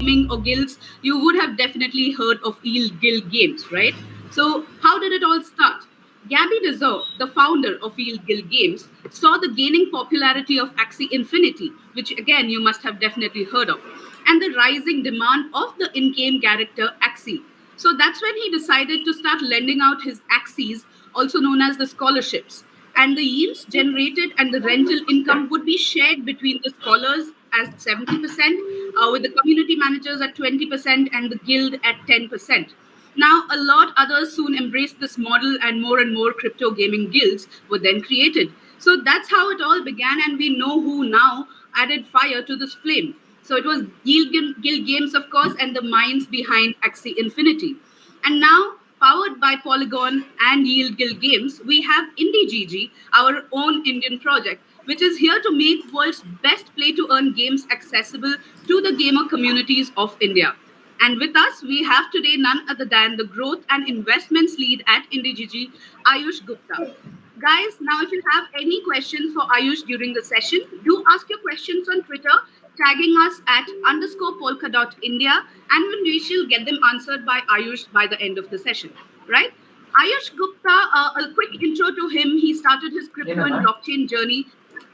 gaming or guilds, you would have definitely heard of Guild Games, right? So, how did it all start? Gabby Dezoe, the founder of Field Guild Games, saw the gaining popularity of Axie Infinity, which again you must have definitely heard of, and the rising demand of the in game character Axie. So that's when he decided to start lending out his Axies, also known as the scholarships. And the yields generated and the rental income would be shared between the scholars at 70%, with the community managers at 20%, and the guild at 10%. Now, a lot others soon embraced this model, and more crypto gaming guilds were then created. So that's how it all began, and we know who now added fire to this flame. So it was Guild Games, of course, and the minds behind Axie Infinity. And now, powered by Polygon and Yield Guild Games, we have IndieGG, our own Indian project, which is here to make world's best play to earn games accessible to the gamer communities of India. And with us, we have today none other than the growth and investments lead at IndieGG, Ayush Gupta. Guys, now if you have any questions for Ayush during the session, do ask your questions on Twitter, tagging us at underscore polka.india, and we shall get them answered by Ayush by the end of the session. Right? Ayush Gupta, a quick intro to him. He started his crypto and blockchain journey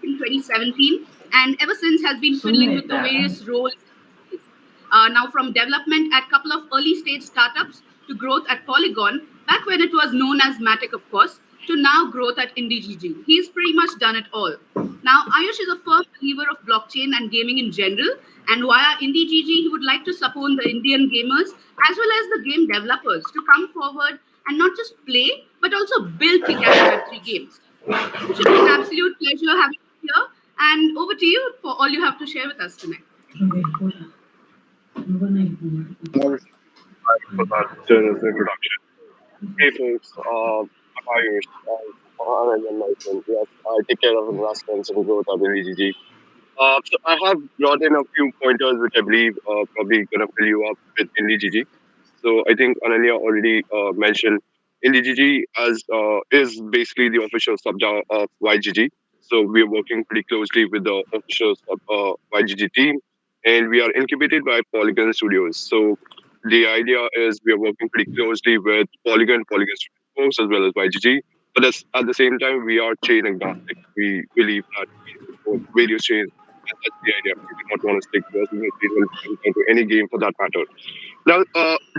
in 2017, and ever since has been fiddling with the various roles. Now, from development at a couple of early stage startups to growth at Polygon, back when it was known as Matic, of course, to now growth at IndieGG. He's pretty much done it all. Now, Ayush is a firm believer of blockchain and gaming in general, and via IndieGG, he would like to support the Indian gamers as well as the game developers to come forward and not just play, but also build kick-ass Web3 games. It should be an absolute pleasure having you here, and over to you for all you have to share with us tonight. For that generous introduction. Hey folks, I'm Ayush. I'm an Myson. Yes, I take care of investments and growth at BGG. So I have brought in a few pointers which I believe probably gonna fill you up with IndieGG. So I think Ananya already mentioned IndieGG as is basically the official subject of YGG. So we are working pretty closely with the official YGG team, and we are incubated by Polygon Studios. So the idea is we are working pretty closely with Polygon Studios folks as well as YGG. But at the same time, we are chain agnostic. We believe that we support various chains, and that's the idea. We do not want to stick to a single chain when it comes to any game for that matter. Now,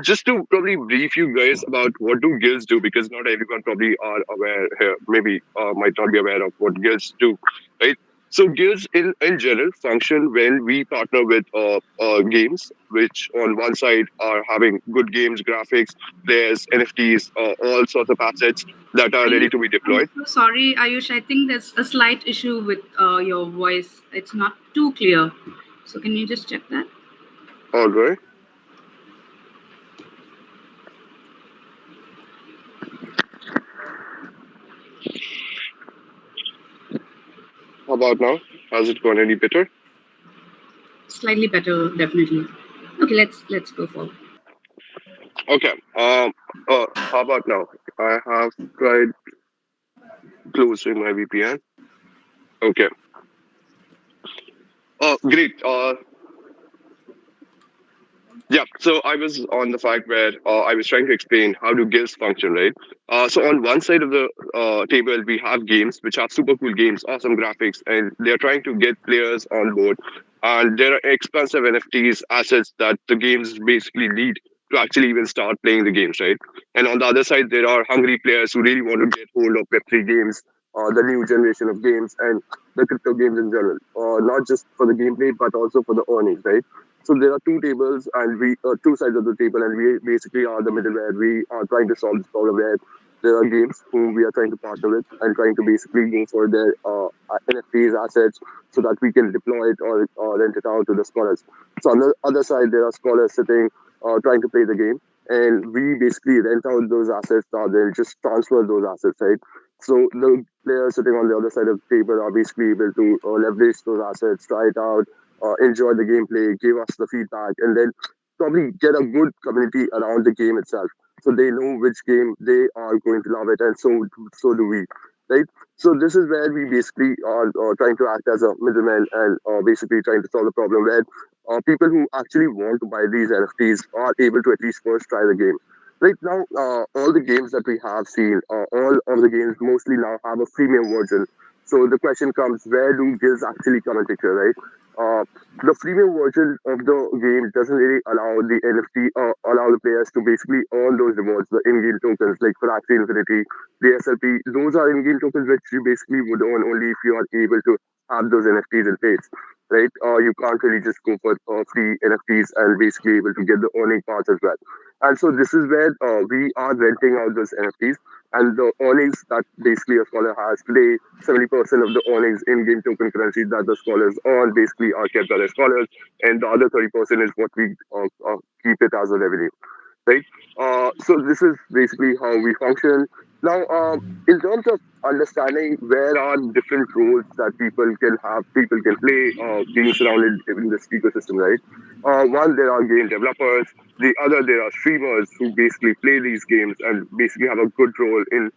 just to probably brief you guys about what do guilds do, because not everyone probably are aware here, maybe might not be aware of what guilds do, right? So guilds in general function when we partner with games, which on one side are having good games, graphics, players, NFTs, all sorts of assets that are ready to be I'm deployed. so sorry, Ayush. I think there's a slight issue with your voice. It's not too clear. So can you just check that? All right. How about now? Has it gone any better? Slightly better, definitely. Okay, let's go forward. Okay. How about now? I have tried closing my VPN. Okay. Great. Yeah. So I was on the fact where I was trying to explain how do guilds function, right? So on one side of the table, we have games which have super cool games, awesome graphics, and they're trying to get players on board. And there are expensive NFTs assets that the games basically need to actually even start playing the games, right? And on the other side, there are hungry players who really want to get hold of Web3 games, the new generation of games, and the crypto games in general, not just for the gameplay, but also for the earnings, right? So there are two tables and we two sides of the table, and we basically are the middleware. We are trying to solve this problem where there are games whom we are trying to partner with and trying to basically go for their NFTs assets so that we can deploy it or rent it out to the scholars. So on the other side, there are scholars sitting trying to play the game, and we basically rent out those assets or then just transfer those assets, right? So the players sitting on the other side of the table are basically able to leverage those assets, try it out, enjoy the gameplay, give us the feedback, and then probably get a good community around the game itself. So they know which game they are going to love it, and so do we, right? So this is where we basically are trying to act as a middleman and basically trying to solve the problem where people who actually want to buy these NFTs are able to at least first try the game. Right now, all the games that we have seen, all of the games mostly now have a freemium version. So the question comes, where do guilds actually come in picture, right? Uh, the freemium version of the game doesn't really allow the NFT, allow the players to basically earn those rewards, the in-game tokens like for Axie Infinity, the SLP. Those are in-game tokens which you basically would earn only if you are able to have those NFTs in place, right? You can't really just go for free NFTs and basically able to get the earning parts as well. And so this is where we are renting out those NFTs, and the earnings that basically a scholar has today, 70% of the earnings in-game token currency that the scholars earn basically are kept by the scholars, and the other 30% is what we keep it as a revenue, right? So this is basically how we function. Now, in terms of understanding where are different roles that people can play being surrounded in this ecosystem, right? One, there are game developers. The other, there are streamers who basically play these games and basically have a good role in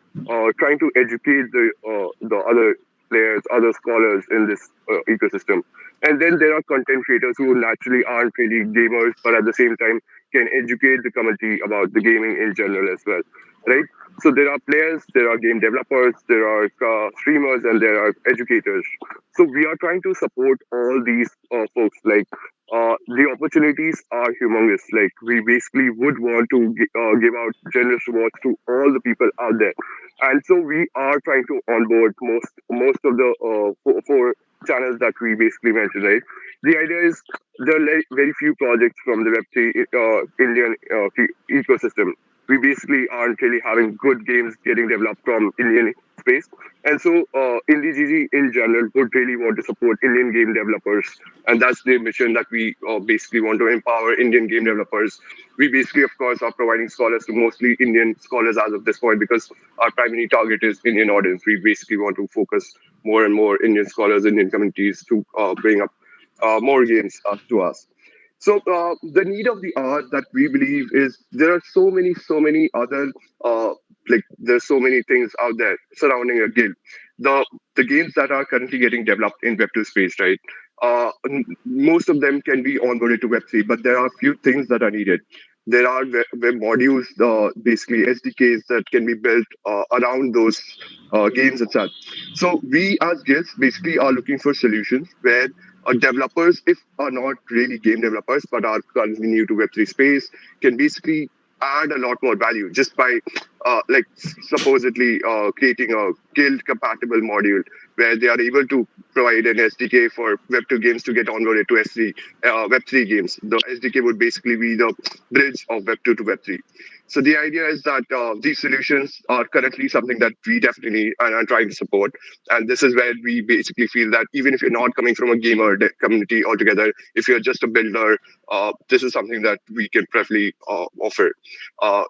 trying to educate the other players, other scholars in this ecosystem. And then there are content creators who naturally aren't really gamers, but at the same time can educate the community about the gaming in general as well, right? So there are players, there are game developers, there are streamers, and there are educators. So we are trying to support all these folks. Like the opportunities are humongous. Like we basically would want to give out generous rewards to all the people out there, and so we are trying to onboard most of the four channels that we basically mentioned. Right. The idea is there are very few projects from the Web3 Indian ecosystem. We basically aren't really having good games getting developed from Indian space. And so IndieGG in general would really want to support Indian game developers. And that's the mission that we basically want to empower Indian game developers. We basically, of course, are providing scholars to mostly Indian scholars as of this point because our primary target is Indian audience. We basically want to focus more and more Indian scholars, Indian communities to bring up more games to us. So the need of the hour that we believe is there are so many other there's so many things out there surrounding a guild. The the games that are currently getting developed in Web2 space, right? Most of them can be onboarded to Web3, but there are a few things that are needed. There are web modules, basically SDKs that can be built around those games itself. So we as guilds basically are looking for solutions where developers, if are not really game developers but are currently new to Web3 space, can basically add a lot more value just by supposedly creating a guild compatible module where they are able to provide an SDK for Web2 games to get onboarded to S3 Web3 games. The SDK would basically be the bridge of Web2 to Web3. So the idea is that these solutions are currently something that we definitely are trying to support, and this is where we basically feel that even if you're not coming from a gamer community altogether, if you're just a builder, this is something that we can preferably offer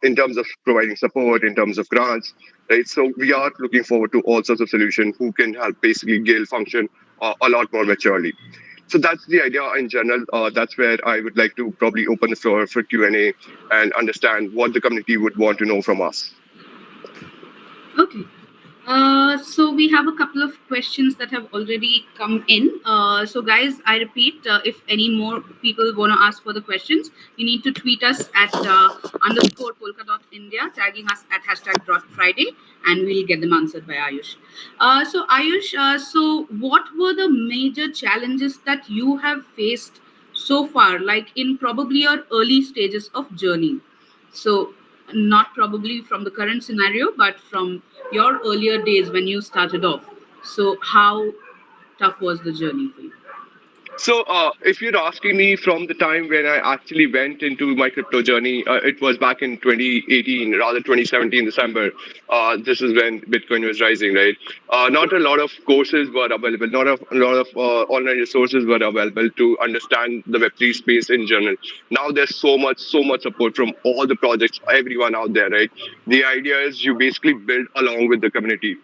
in terms of providing support, in terms of grants, right? So we are looking forward to all sorts of solutions who can help basically Guild function a lot more maturely. So that's the idea in general. That's where I would like to probably open the floor for Q&A and understand what the community would want to know from us. Okay. So we have a couple of questions that have already come in. So guys, I repeat, if any more people want to ask further questions, you need to tweet us at underscore polka.india, tagging us at hashtag Drop Friday, and we'll get them answered by Ayush. So Ayush, so what were the major challenges that you have faced so far, like in probably your early stages of journey? So not probably from the current scenario, but from your earlier days when you started off. So how tough was the journey for you? So, if you're asking me from the time when I actually went into my crypto journey, it was back in 2018, rather 2017 December. This is when Bitcoin was rising, right? Not a lot of courses were available, not a lot of online resources were available to understand the Web3 space in general. Now there's so much support from all the projects, everyone out there, right? The idea is you basically build along with the community.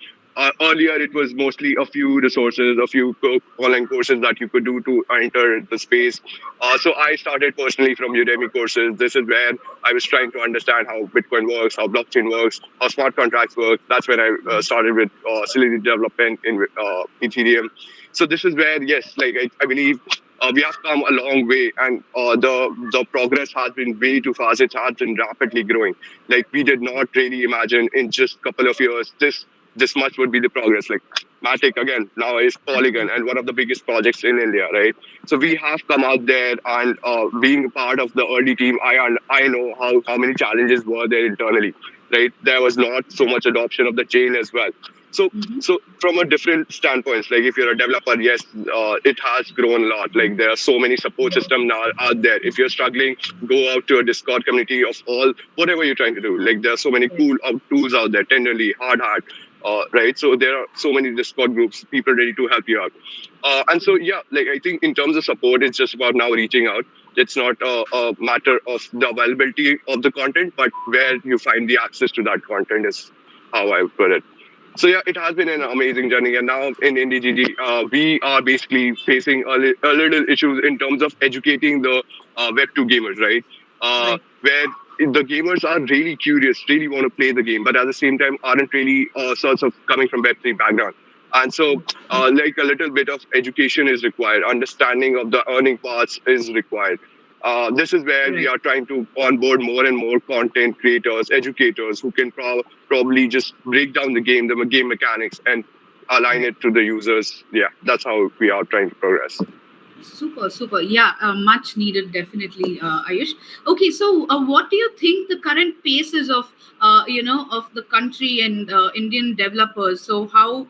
Earlier it was mostly a few resources, a few online courses that you could do to enter the space. So I started personally from Udemy courses. This is where I was trying to understand how Bitcoin works, how blockchain works, how smart contracts work. That's when I started with Solidity development in Ethereum. So this is where, yes, I believe we have come a long way, and the progress has been way too fast. It has been rapidly growing. Like we did not really imagine in just couple of years this much would be the progress. Like Matic again now is Polygon and one of the biggest projects in India, right? So we have come out there, and being a part of the early team, I know how many challenges were there internally, right? There was not so much adoption of the chain as well. So Mhm. so from a different standpoint, like if you're a developer, yes, it has grown a lot. Like there are so many support systems now out there. If you're struggling, go out to a Discord community of all whatever you're trying to do. Like there are so many cool tools out there, Tenderly, Hard Hat, right? So there are so many Discord groups, people ready to help you out. And so yeah, like I think in terms of support, it's just about now reaching out. It's not a matter of the availability of the content, but where you find the access to that content is how I would put it. So yeah, it has been an amazing journey, and now in IndieGG, we are basically facing a little issues in terms of educating the Web2 gamers, right? Right. Where the gamers are really curious, really want to play the game, but at the same time aren't really sorts of coming from Web3 background. And so, like a little bit of education is required, understanding of the earning paths is required. This is where we Right. are trying to onboard more and more content creators, educators who can probably just break down the game mechanics, and align Right. it to the users. Yeah, that's how we are trying to progress. Super, super. Yeah, much needed, definitely, Ayush. Okay, so what do you think the current pace is of, of the country and Indian developers? So how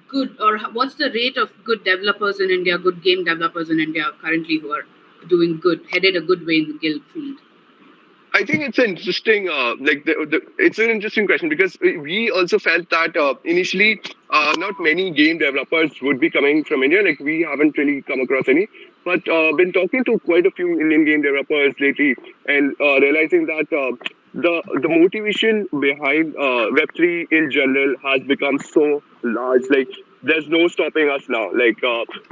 good, or what's the rate of good developers in India, good game developers in India currently who are doing good, headed a good way in the guild field? I think it's an interesting, it's an interesting question because we also felt that initially, not many game developers would be coming from India. Like we haven't really come across any, but been talking to quite a few Indian game developers lately, and realizing that the motivation behind Web3 in general has become so large. Like there's no stopping us now. Like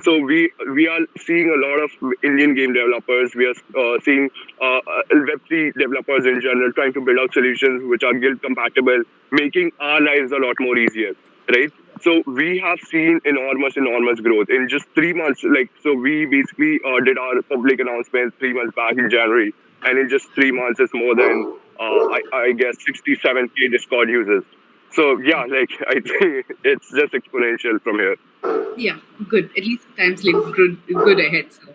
so we are seeing a lot of Indian game developers. We are seeing Web3 developers in general trying to build out solutions which are guild compatible, making our lives a lot more easier, right? So we have seen enormous growth in just 3 months. Like so, we basically did our public announcement 3 months back in January, and in just 3 months, it's more than I guess 67K Discord users. So yeah, like I think it's just exponential from here. Yeah, good. At least times like good ahead. So,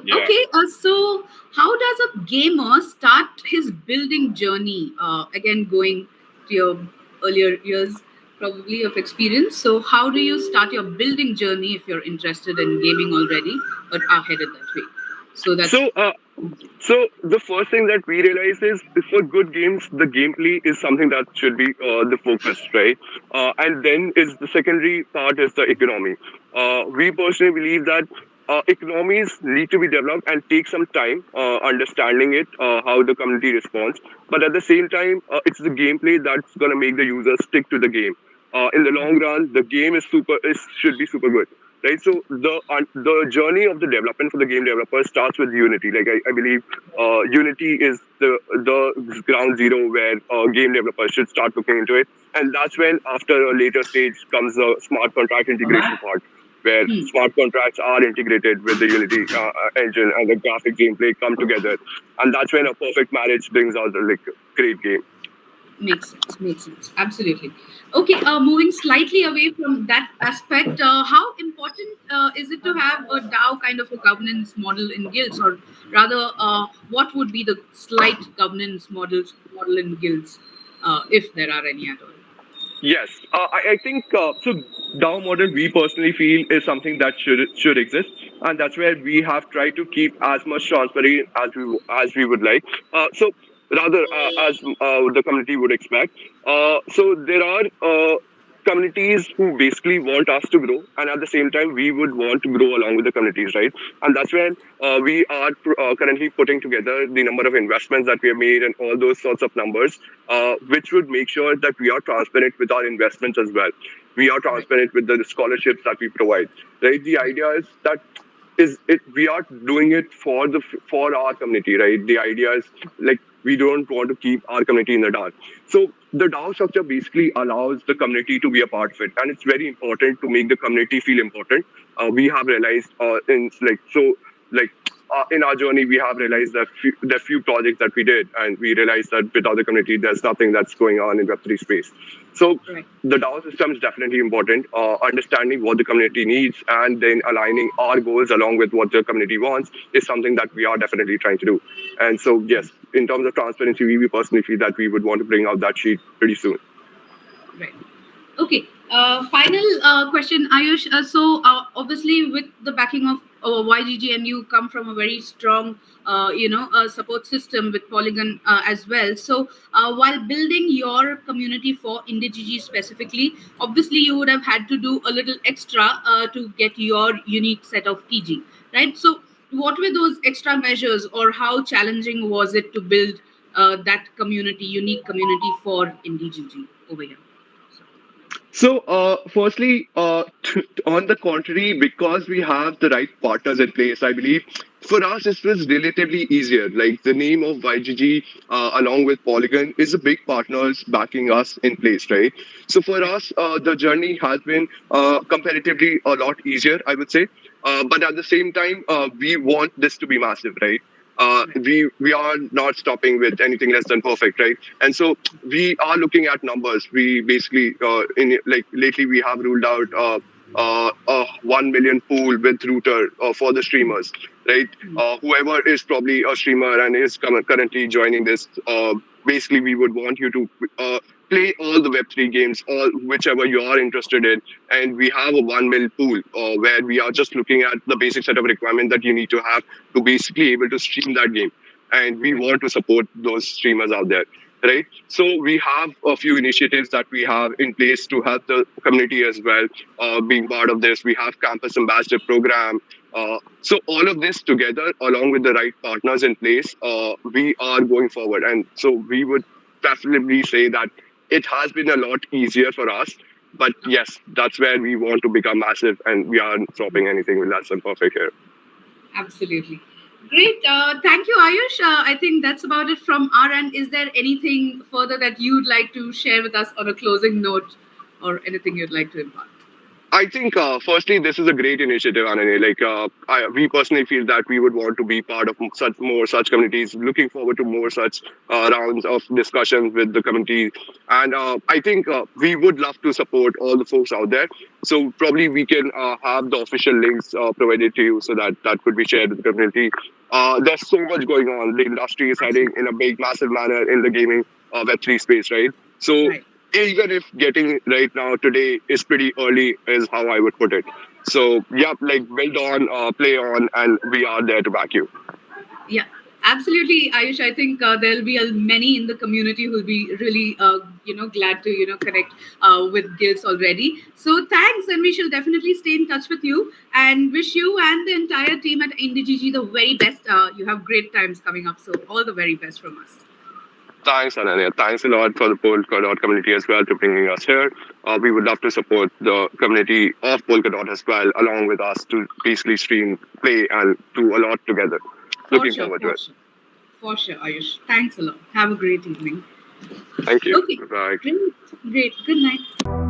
Yeah. okay. So how does a gamer start his building journey? Again, going to your earlier years, probably of experience. So, how do you start your building journey if you're interested in gaming already, but are headed that way? So that's So So the first thing that we realize is for good games, the gameplay is something that should be the focus, right? And then is the secondary part is the economy. We personally believe that economies need to be developed and take some time understanding it, how the community responds. But at the same time, it's the gameplay that's gonna make the user stick to the game. In the long run, the game should be super good, right? So the journey of the development for the game developer starts with Unity. Like I believe Unity is the ground zero where game developers should start looking into it, and that's when after a later stage comes the smart contract integration part, where hmm, smart contracts are integrated with the Unity engine and the graphic gameplay come together, and that's when a perfect marriage brings out the like great game. makes sense. Makes sense. Absolutely. Okay. Moving slightly away from that aspect, how important is it to have a DAO kind of a governance model in guilds, or rather, what would be the slight governance model in guilds, if there are any at all? Yes, I think so. DAO model we personally feel is something that should exist, and that's where we have tried to keep as much transparency as we would like. So rather as the community would expect. So there are communities who basically want us to grow, and at the same time we would want to grow along with the communities, right? And that's when we are currently putting together the number of investments that we have made and all those sorts of numbers, which would make sure that we are transparent with our investments as well. We are Right. transparent with the scholarships that we provide. Right. The idea is that is it we are doing it for our community, right? The idea is like we don't want to keep our community in the dark. So the DAO structure basically allows the community to be a part of it, and it's very important to make the community feel important. We have realized in our journey, we have realized that the few projects that we did, and we realized that without the community, there's nothing that's going on in Web3 space. So Right. the DAO system is definitely important. Understanding what the community needs and then aligning our goals along with what the community wants is something that we are definitely trying to do. And so, yes, in terms of transparency, we personally feel that we would want to bring out that sheet pretty soon. Right. Okay. Final question, Ayush. Obviously, with the backing of YGG, and you come from a very strong, support system with Polygon as well. So, while building your community for IndiGG specifically, obviously you would have had to do a little extra to get your unique set of TG, right? So, what were those extra measures, or how challenging was it to build that community, unique community for IndiGG over here? So, firstly, on the contrary, because we have the right partners in place, I believe for us it was relatively easier. Like the name of YGG, along with Polygon, is a big partners backing us in place, right? So for us, the journey has been comparatively a lot easier, I would say. But at the same time, we want this to be massive, right? We are not stopping with anything less than perfect, right? And so we are looking at numbers. We basically in like lately we have ruled out a 1 million pool with router for the streamers, right? Whoever is probably a streamer and is currently joining this, basically we would want you to play all the Web3 games, all whichever you are interested in, and we have a 1 mil pool where we are just looking at the basic set of requirements that you need to have to basically able to stream that game, and we want to support those streamers out there, right? So we have a few initiatives that we have in place to help the community as well. Being part of this, we have campus ambassador program. So all of this together, along with the right partners in place, we are going forward, and so we would definitely say that it has been a lot easier for us. But yes, that's where we want to become massive, and we aren't stopping anything with less than perfect here. Absolutely. Great. Thank you, Ayush. I think that's about it from our end. Is there anything further that you'd like to share with us on a closing note, or anything you'd like to impart? I think, firstly, this is a great initiative, Anane. We personally feel that we would want to be part of such communities. Looking forward to more such rounds of discussions with the community, and I think we would love to support all the folks out there. So probably we can have the official links provided to you, so that that could be shared with the community. There's so much going on. The industry is heading in a big, massive manner in the gaming Web3 space, right? So Right. even if getting right now today is pretty early, is how I would put it. So yeah, like build on, play on, and we are there to back you. Yeah, absolutely, Ayush. I think there'll be many in the community who'll be really, glad to, connect with guilds already. So thanks, and we shall definitely stay in touch with you and wish you and the entire team at IndiGG the very best. You have great times coming up, so all the very best from us. Thanks, Ananya. Thanks a lot for the Polkadot community as well to bringing us here. We would love to support the community of Polkadot as well, along with us to basically stream, play, and do a lot together. For Looking sure, forward to for it. sure. For sure, Ayush. Thanks a lot. Have a great evening. Thank you. Okay, Bye. great, great. Good night.